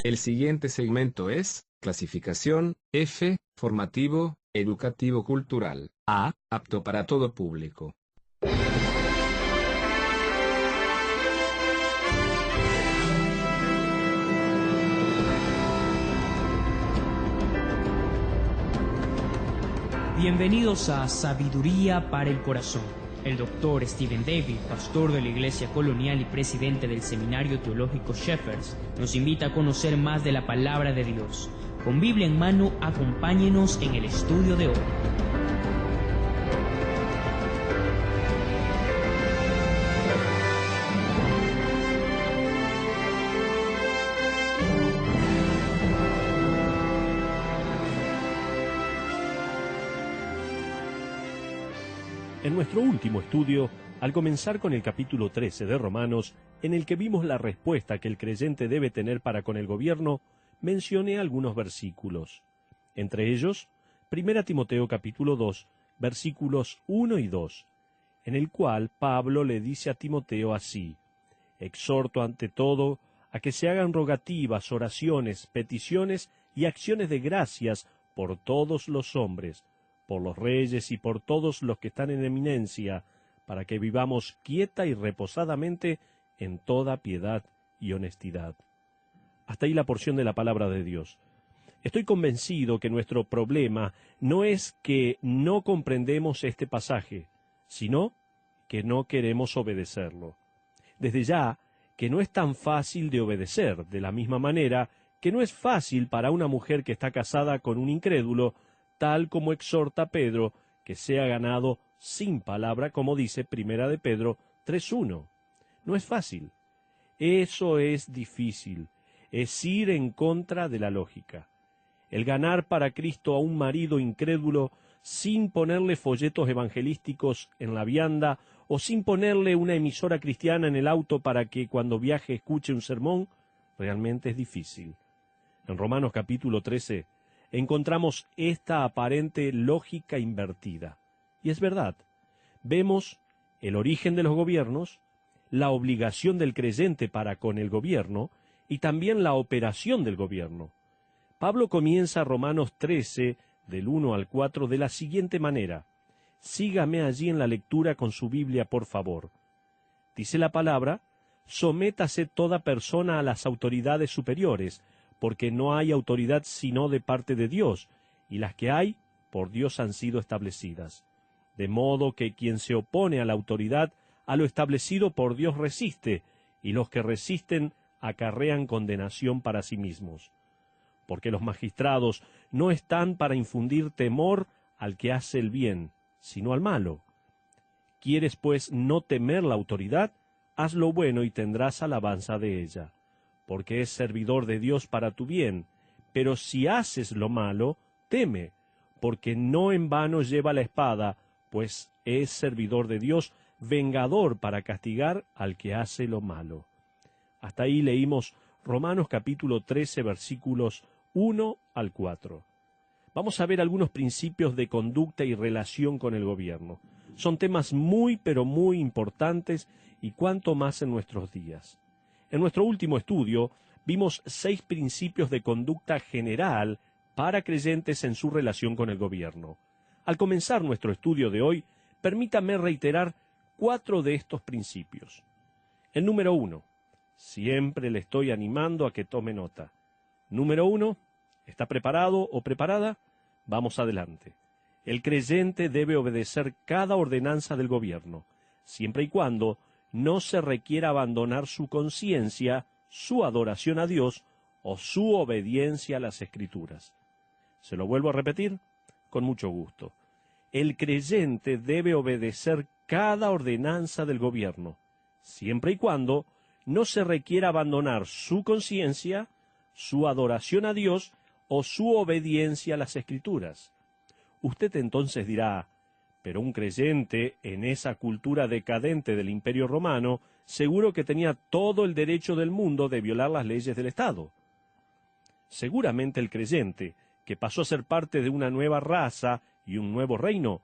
El siguiente segmento es clasificación F, formativo, educativo cultural, A, apto para todo público. Bienvenidos a Sabiduría para el Corazón. El doctor Stephen David, pastor de la Iglesia Colonial y presidente del Seminario Teológico Shepherds, nos invita a conocer más de la Palabra de Dios. Con Biblia en mano, acompáñenos en el estudio de hoy. En nuestro último estudio, al comenzar con el capítulo 13 de Romanos, en el que vimos la respuesta que el creyente debe tener para con el gobierno, mencioné algunos versículos. Entre ellos, 1 Timoteo capítulo 2, versículos 1 y 2, en el cual Pablo le dice a Timoteo así: «Exhorto ante todo a que se hagan rogativas, oraciones, peticiones y acciones de gracias por todos los hombres, por los reyes y por todos los que están en eminencia, para que vivamos quieta y reposadamente en toda piedad y honestidad». Hasta ahí la porción de la palabra de Dios. Estoy convencido que nuestro problema no es que no comprendemos este pasaje, sino que no queremos obedecerlo. Desde ya, que no es tan fácil de obedecer, de la misma manera que no es fácil para una mujer que está casada con un incrédulo, tal como exhorta Pedro, que sea ganado sin palabra, como dice Primera de Pedro 3:1. No es fácil. Eso es difícil. Es ir en contra de la lógica. El ganar para Cristo a un marido incrédulo sin ponerle folletos evangelísticos en la vianda o sin ponerle una emisora cristiana en el auto para que cuando viaje escuche un sermón, realmente es difícil. En Romanos capítulo 13, encontramos esta aparente lógica invertida. Y es verdad, vemos el origen de los gobiernos, la obligación del creyente para con el gobierno y también la operación del gobierno. Pablo comienza Romanos 13, del 1 al 4, de la siguiente manera. Sígame allí en la lectura con su Biblia, por favor. Dice la palabra: «Sométase toda persona a las autoridades superiores, porque no hay autoridad sino de parte de Dios, y las que hay, por Dios han sido establecidas. De modo que quien se opone a la autoridad, a lo establecido por Dios resiste, y los que resisten acarrean condenación para sí mismos. Porque los magistrados no están para infundir temor al que hace el bien, sino al malo. ¿Quieres, pues, no temer la autoridad? Haz lo bueno y tendrás alabanza de ella, porque es servidor de Dios para tu bien. Pero si haces lo malo, teme, porque no en vano lleva la espada, pues es servidor de Dios, vengador para castigar al que hace lo malo». Hasta ahí leímos Romanos capítulo 13, versículos 1 al 4. Vamos a ver algunos principios de conducta y relación con el gobierno. Son temas muy, pero muy importantes, y cuanto más en nuestros días. En nuestro último estudio vimos 6 principios de conducta general para creyentes en su relación con el gobierno. Al comenzar nuestro estudio de hoy, permítame reiterar 4 de estos principios. El número 1, siempre le estoy animando a que tome nota. Número 1, ¿está preparado o preparada? Vamos adelante. El creyente debe obedecer cada ordenanza del gobierno, siempre y cuando no se requiera abandonar su conciencia, su adoración a Dios o su obediencia a las Escrituras. ¿Se lo vuelvo a repetir? Con mucho gusto. El creyente debe obedecer cada ordenanza del gobierno, siempre y cuando no se requiera abandonar su conciencia, su adoración a Dios o su obediencia a las Escrituras. Usted entonces dirá: pero un creyente en esa cultura decadente del Imperio Romano seguro que tenía todo el derecho del mundo de violar las leyes del Estado. Seguramente el creyente, que pasó a ser parte de una nueva raza y un nuevo reino,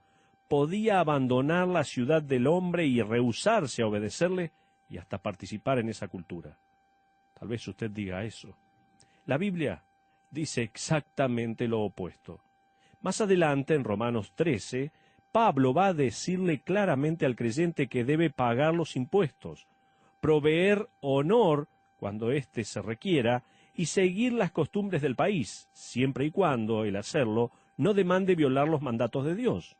podía abandonar la ciudad del hombre y rehusarse a obedecerle y hasta participar en esa cultura. Tal vez usted diga eso. La Biblia dice exactamente lo opuesto. Más adelante, en Romanos 13, Pablo va a decirle claramente al creyente que debe pagar los impuestos, proveer honor cuando éste se requiera y seguir las costumbres del país, siempre y cuando el hacerlo no demande violar los mandatos de Dios.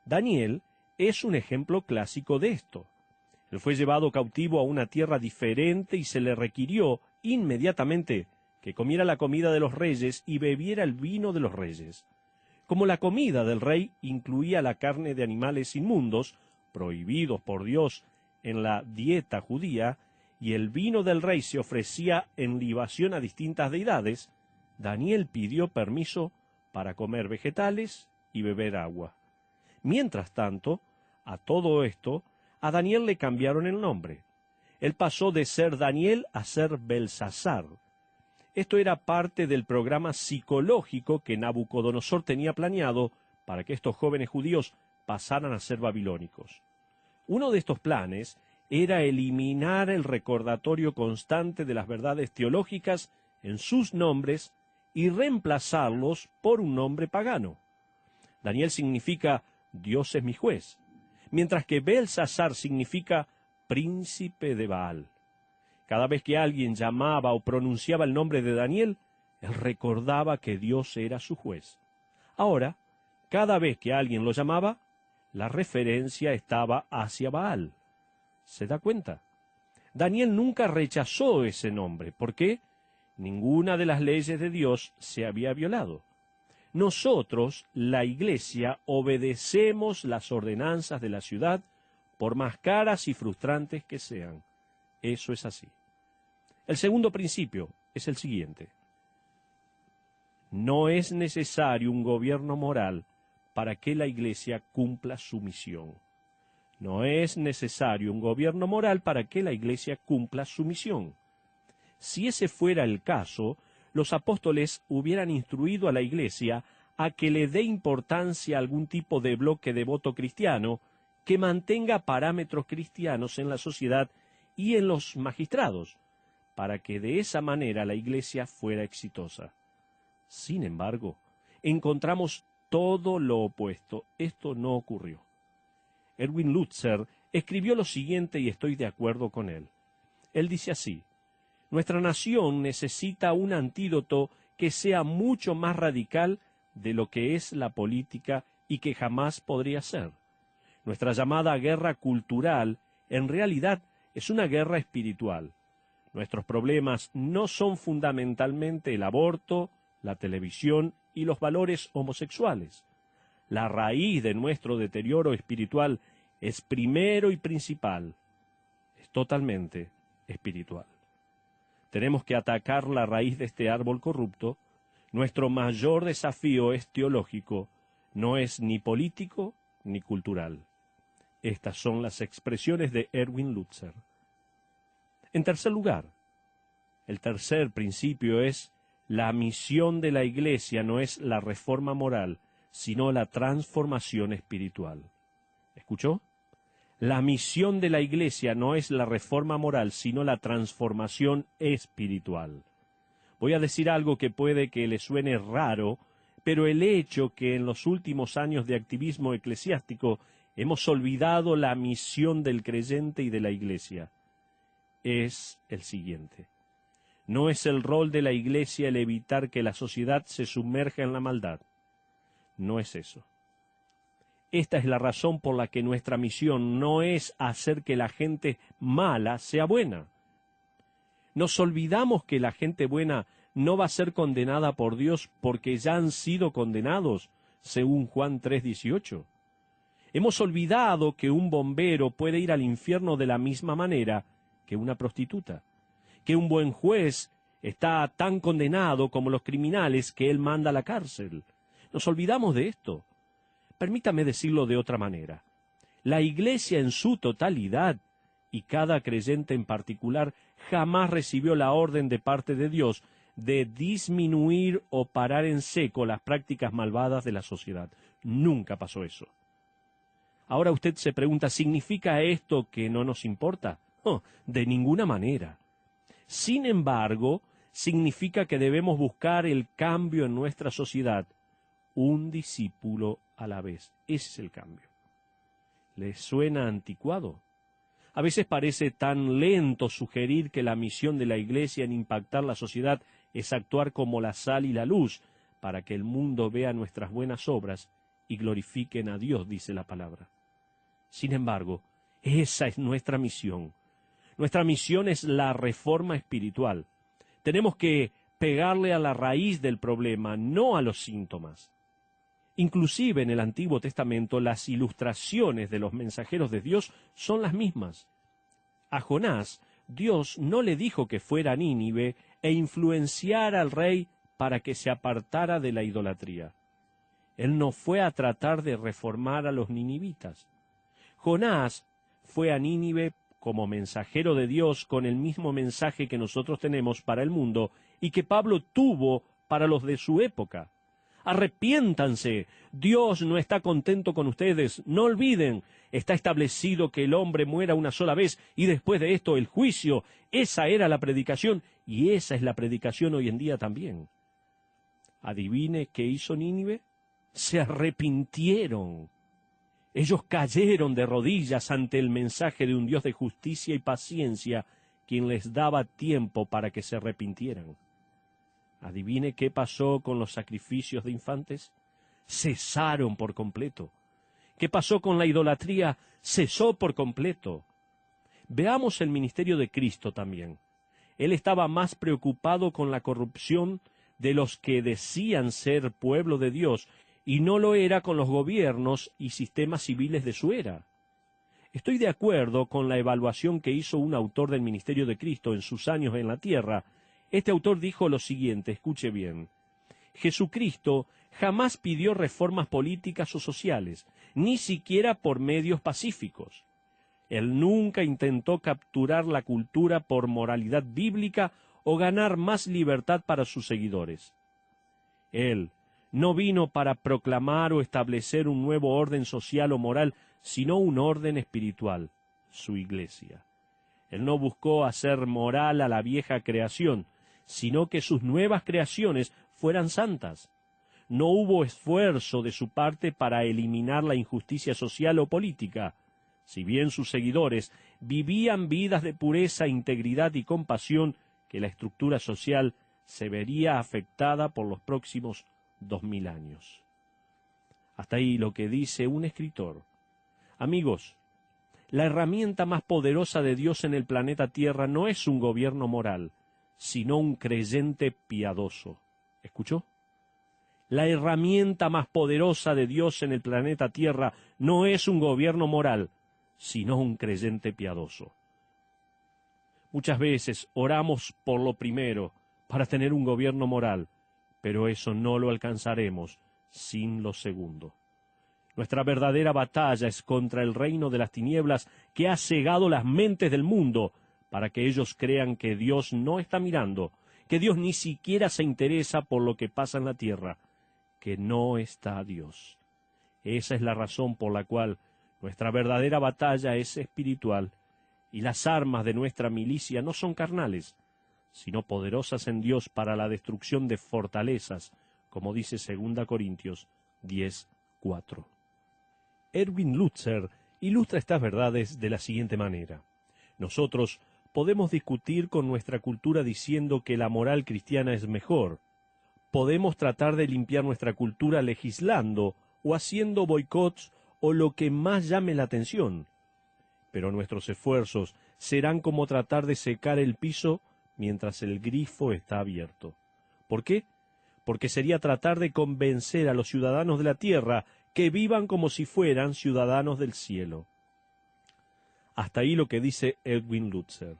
Daniel es un ejemplo clásico de esto. Él fue llevado cautivo a una tierra diferente y se le requirió inmediatamente que comiera la comida de los reyes y bebiera el vino de los reyes. Como la comida del rey incluía la carne de animales inmundos, prohibidos por Dios en la dieta judía, y el vino del rey se ofrecía en libación a distintas deidades, Daniel pidió permiso para comer vegetales y beber agua. Mientras tanto, a todo esto, a Daniel le cambiaron el nombre. Él pasó de ser Daniel a ser Belsasar. Esto era parte del programa psicológico que Nabucodonosor tenía planeado para que estos jóvenes judíos pasaran a ser babilónicos. Uno de estos planes era eliminar el recordatorio constante de las verdades teológicas en sus nombres y reemplazarlos por un nombre pagano. Daniel significa Dios es mi juez, mientras que Belsasar significa príncipe de Baal. Cada vez que alguien llamaba o pronunciaba el nombre de Daniel, él recordaba que Dios era su juez. Ahora, cada vez que alguien lo llamaba, la referencia estaba hacia Baal. ¿Se da cuenta? Daniel nunca rechazó ese nombre. ¿Por qué? Ninguna de las leyes de Dios se había violado. Nosotros, la Iglesia, obedecemos las ordenanzas de la ciudad, por más caras y frustrantes que sean. Eso es así. El segundo principio es el siguiente. No es necesario un gobierno moral para que la Iglesia cumpla su misión. No es necesario un gobierno moral para que la Iglesia cumpla su misión. Si ese fuera el caso, los apóstoles hubieran instruido a la Iglesia a que le dé importancia a algún tipo de bloque devoto cristiano que mantenga parámetros cristianos en la sociedad y en los magistrados, para que de esa manera la Iglesia fuera exitosa. Sin embargo, encontramos todo lo opuesto. Esto no ocurrió. Erwin Lutzer escribió lo siguiente y estoy de acuerdo con él. Él dice así: nuestra nación necesita un antídoto que sea mucho más radical de lo que es la política y que jamás podría ser. Nuestra llamada guerra cultural en realidad es una guerra espiritual. Nuestros problemas no son fundamentalmente el aborto, la televisión y los valores homosexuales. La raíz de nuestro deterioro espiritual es primero y principal. Es totalmente espiritual. Tenemos que atacar la raíz de este árbol corrupto. Nuestro mayor desafío es teológico, no es ni político ni cultural. Estas son las expresiones de Erwin Lutzer. En tercer lugar, el tercer principio es: la misión de la Iglesia no es la reforma moral, sino la transformación espiritual. ¿Escuchó? La misión de la Iglesia no es la reforma moral, sino la transformación espiritual. Voy a decir algo que puede que le suene raro, pero el hecho que en los últimos años de activismo eclesiástico hemos olvidado la misión del creyente y de la Iglesia es el siguiente. No es el rol de la Iglesia el evitar que la sociedad se sumerja en la maldad. No es eso. Esta es la razón por la que nuestra misión no es hacer que la gente mala sea buena. Nos olvidamos que la gente buena no va a ser condenada por Dios porque ya han sido condenados, según Juan 3:18. Hemos olvidado que un bombero puede ir al infierno de la misma manera que una prostituta, que un buen juez está tan condenado como los criminales que él manda a la cárcel. Nos olvidamos de esto. Permítame decirlo de otra manera. La Iglesia en su totalidad, y cada creyente en particular, jamás recibió la orden de parte de Dios de disminuir o parar en seco las prácticas malvadas de la sociedad. Nunca pasó eso. Ahora usted se pregunta, ¿significa esto que no nos importa? Oh, de ninguna manera. Sin embargo, significa que debemos buscar el cambio en nuestra sociedad, un discípulo a la vez. Ese es el cambio. ¿Les suena anticuado? A veces parece tan lento sugerir que la misión de la Iglesia en impactar la sociedad es actuar como la sal y la luz, para que el mundo vea nuestras buenas obras y glorifiquen a Dios, dice la palabra. Sin embargo, esa es nuestra misión. Nuestra misión es la reforma espiritual. Tenemos que pegarle a la raíz del problema, no a los síntomas. Inclusive en el Antiguo Testamento las ilustraciones de los mensajeros de Dios son las mismas. A Jonás, Dios no le dijo que fuera a Nínive e influenciara al rey para que se apartara de la idolatría. Él no fue a tratar de reformar a los ninivitas. Jonás fue a Nínive como mensajero de Dios con el mismo mensaje que nosotros tenemos para el mundo y que Pablo tuvo para los de su época. Arrepiéntanse, Dios no está contento con ustedes, no olviden, está establecido que el hombre muera una sola vez y después de esto el juicio. Esa era la predicación y esa es la predicación hoy en día también. ¿Adivine qué hizo Nínive? Se arrepintieron. Ellos cayeron de rodillas ante el mensaje de un Dios de justicia y paciencia, quien les daba tiempo para que se arrepintieran. ¿Adivine qué pasó con los sacrificios de infantes? Cesaron por completo. ¿Qué pasó con la idolatría? Cesó por completo. Veamos el ministerio de Cristo también. Él estaba más preocupado con la corrupción de los que decían ser pueblo de Dios, y no lo era con los gobiernos y sistemas civiles de su era. Estoy de acuerdo con la evaluación que hizo un autor del ministerio de Cristo en sus años en la tierra. Este autor dijo lo siguiente, escuche bien: Jesucristo jamás pidió reformas políticas o sociales, ni siquiera por medios pacíficos. Él nunca intentó capturar la cultura por moralidad bíblica o ganar más libertad para sus seguidores. Él no vino para proclamar o establecer un nuevo orden social o moral, sino un orden espiritual, su iglesia. Él no buscó hacer moral a la vieja creación, sino que sus nuevas creaciones fueran santas. No hubo esfuerzo de su parte para eliminar la injusticia social o política. Si bien sus seguidores vivían vidas de pureza, integridad y compasión, que la estructura social se vería afectada por los próximos 2000 años. Hasta ahí lo que dice un escritor. Amigos, la herramienta más poderosa de Dios en el planeta Tierra no es un gobierno moral, sino un creyente piadoso. ¿Escuchó? La herramienta más poderosa de Dios en el planeta Tierra no es un gobierno moral, sino un creyente piadoso. Muchas veces oramos por lo primero, para tener un gobierno moral, pero eso no lo alcanzaremos sin lo segundo. Nuestra verdadera batalla es contra el reino de las tinieblas que ha cegado las mentes del mundo para que ellos crean que Dios no está mirando, que Dios ni siquiera se interesa por lo que pasa en la tierra, que no está Dios. Esa es la razón por la cual nuestra verdadera batalla es espiritual y las armas de nuestra milicia no son carnales, sino poderosas en Dios para la destrucción de fortalezas, como dice 2 Corintios 10:4. Erwin Lutzer ilustra estas verdades de la siguiente manera. Nosotros podemos discutir con nuestra cultura diciendo que la moral cristiana es mejor. Podemos tratar de limpiar nuestra cultura legislando o haciendo boicots o lo que más llame la atención. Pero nuestros esfuerzos serán como tratar de secar el piso mientras el grifo está abierto. ¿Por qué? Porque sería tratar de convencer a los ciudadanos de la tierra que vivan como si fueran ciudadanos del cielo. Hasta ahí lo que dice Erwin Lutzer.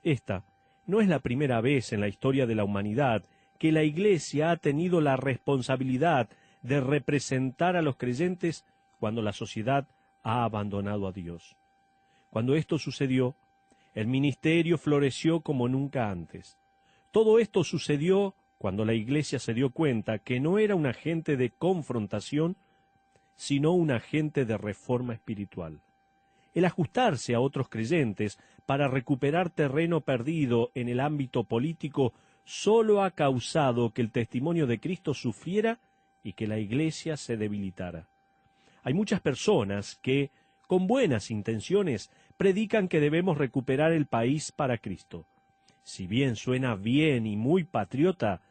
Esta no es la primera vez en la historia de la humanidad que la Iglesia ha tenido la responsabilidad de representar a los creyentes cuando la sociedad ha abandonado a Dios. Cuando esto sucedió, el ministerio floreció como nunca antes. Todo esto sucedió cuando la Iglesia se dio cuenta que no era un agente de confrontación, sino un agente de reforma espiritual. El ajustarse a otros creyentes para recuperar terreno perdido en el ámbito político solo ha causado que el testimonio de Cristo sufriera y que la Iglesia se debilitara. Hay muchas personas que, con buenas intenciones, predican que debemos recuperar el país para Cristo. Si bien suena bien y muy patriota,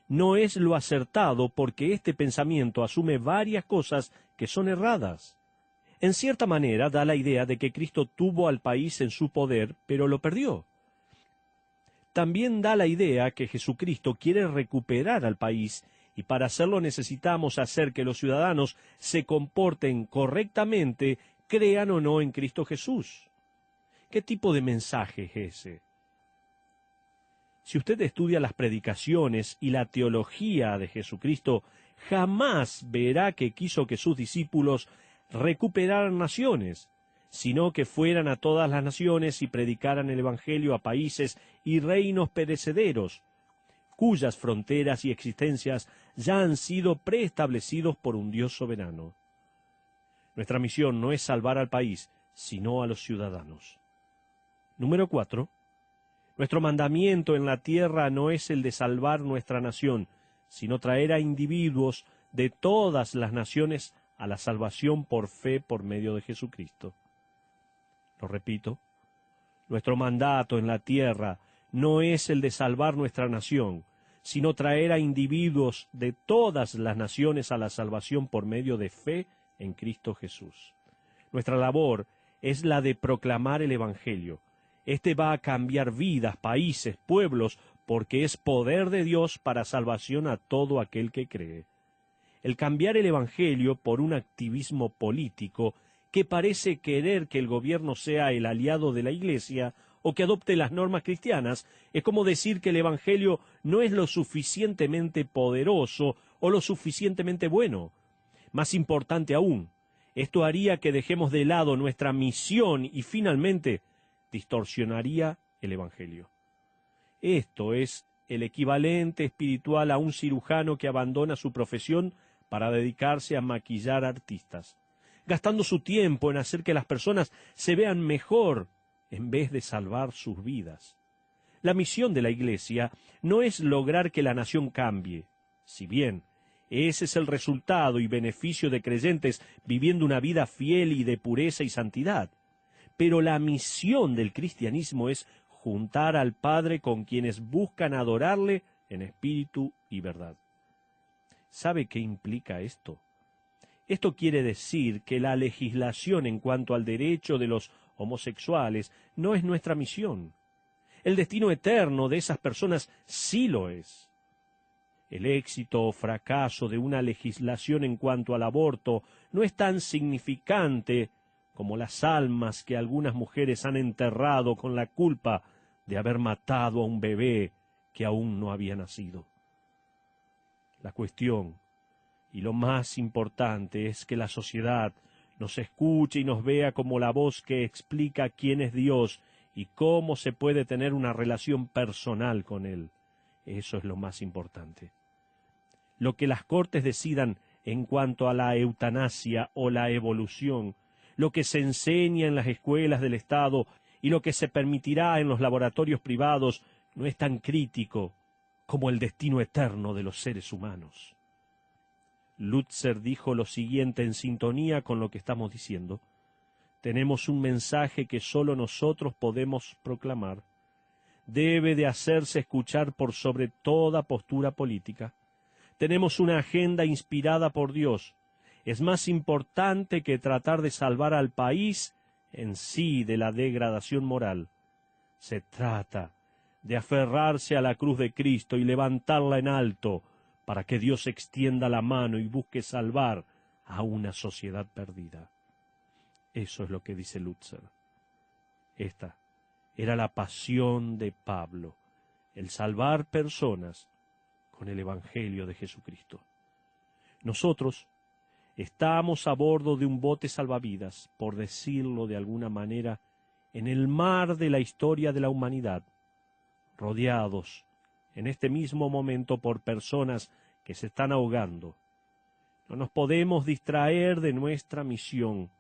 no es lo acertado porque este pensamiento asume varias cosas que son erradas. En cierta manera da la idea de que Cristo tuvo al país en su poder, pero lo perdió. También da la idea que Jesucristo quiere recuperar al país y para hacerlo necesitamos hacer que los ciudadanos se comporten correctamente, crean o no en Cristo Jesús. ¿Qué tipo de mensaje es ese? Si usted estudia las predicaciones y la teología de Jesucristo, jamás verá que quiso que sus discípulos recuperaran naciones, sino que fueran a todas las naciones y predicaran el Evangelio a países y reinos perecederos, cuyas fronteras y existencias ya han sido preestablecidos por un Dios soberano. Nuestra misión no es salvar al país, sino a los ciudadanos. Número 4. Nuestro mandamiento en la tierra no es el de salvar nuestra nación, sino traer a individuos de todas las naciones a la salvación por fe por medio de Jesucristo. Lo repito, nuestro mandato en la tierra no es el de salvar nuestra nación, sino traer a individuos de todas las naciones a la salvación por medio de fe en Cristo Jesús. Nuestra labor es la de proclamar el Evangelio. Este va a cambiar vidas, países, pueblos, porque es poder de Dios para salvación a todo aquel que cree. El cambiar el Evangelio por un activismo político que parece querer que el gobierno sea el aliado de la Iglesia o que adopte las normas cristianas, es como decir que el Evangelio no es lo suficientemente poderoso o lo suficientemente bueno. Más importante aún, esto haría que dejemos de lado nuestra misión y finalmente distorsionaría el Evangelio. Esto es el equivalente espiritual a un cirujano que abandona su profesión para dedicarse a maquillar artistas, gastando su tiempo en hacer que las personas se vean mejor en vez de salvar sus vidas. La misión de la Iglesia no es lograr que la nación cambie, si bien ese es el resultado y beneficio de creyentes viviendo una vida fiel y de pureza y santidad. Pero la misión del cristianismo es juntar al Padre con quienes buscan adorarle en espíritu y verdad. ¿Sabe qué implica esto? Esto quiere decir que la legislación en cuanto al derecho de los homosexuales no es nuestra misión. El destino eterno de esas personas sí lo es. El éxito o fracaso de una legislación en cuanto al aborto no es tan significante como las almas que algunas mujeres han enterrado con la culpa de haber matado a un bebé que aún no había nacido. La cuestión, y lo más importante, es que la sociedad nos escuche y nos vea como la voz que explica quién es Dios y cómo se puede tener una relación personal con Él. Eso es lo más importante. Lo que las cortes decidan en cuanto a la eutanasia o la evolución, lo que se enseña en las escuelas del Estado y lo que se permitirá en los laboratorios privados no es tan crítico como el destino eterno de los seres humanos. Lutzer dijo lo siguiente en sintonía con lo que estamos diciendo. Tenemos un mensaje que solo nosotros podemos proclamar. Debe de hacerse escuchar por sobre toda postura política. Tenemos una agenda inspirada por Dios. Es más importante que tratar de salvar al país en sí de la degradación moral. Se trata de aferrarse a la cruz de Cristo y levantarla en alto para que Dios extienda la mano y busque salvar a una sociedad perdida. Eso es lo que dice Lutzer. Esta era la pasión de Pablo, el salvar personas con el Evangelio de Jesucristo. Nosotros estamos a bordo de un bote salvavidas, por decirlo de alguna manera, en el mar de la historia de la humanidad, rodeados en este mismo momento por personas que se están ahogando. No nos podemos distraer de nuestra misión.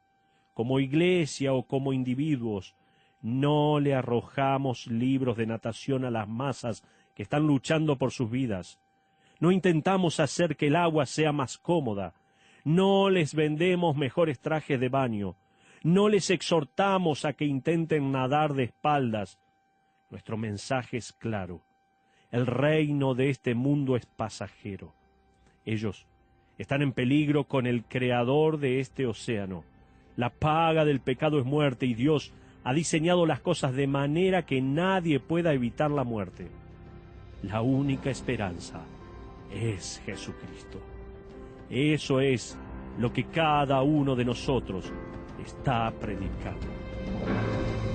Como iglesia o como individuos, no le arrojamos libros de natación a las masas que están luchando por sus vidas. No intentamos hacer que el agua sea más cómoda. No les vendemos mejores trajes de baño. No les exhortamos a que intenten nadar de espaldas. Nuestro mensaje es claro. El reino de este mundo es pasajero. Ellos están en peligro con el creador de este océano. La paga del pecado es muerte y Dios ha diseñado las cosas de manera que nadie pueda evitar la muerte. La única esperanza es Jesucristo. Eso es lo que cada uno de nosotros está predicando.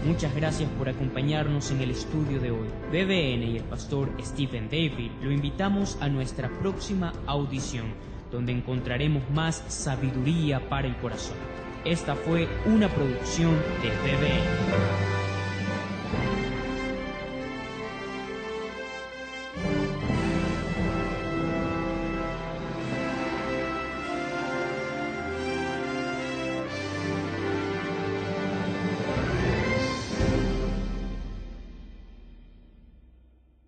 Muchas gracias por acompañarnos en el estudio de hoy. BBN y el pastor Stephen David lo invitamos a nuestra próxima audición, donde encontraremos más sabiduría para el corazón. Esta fue una producción de BBN.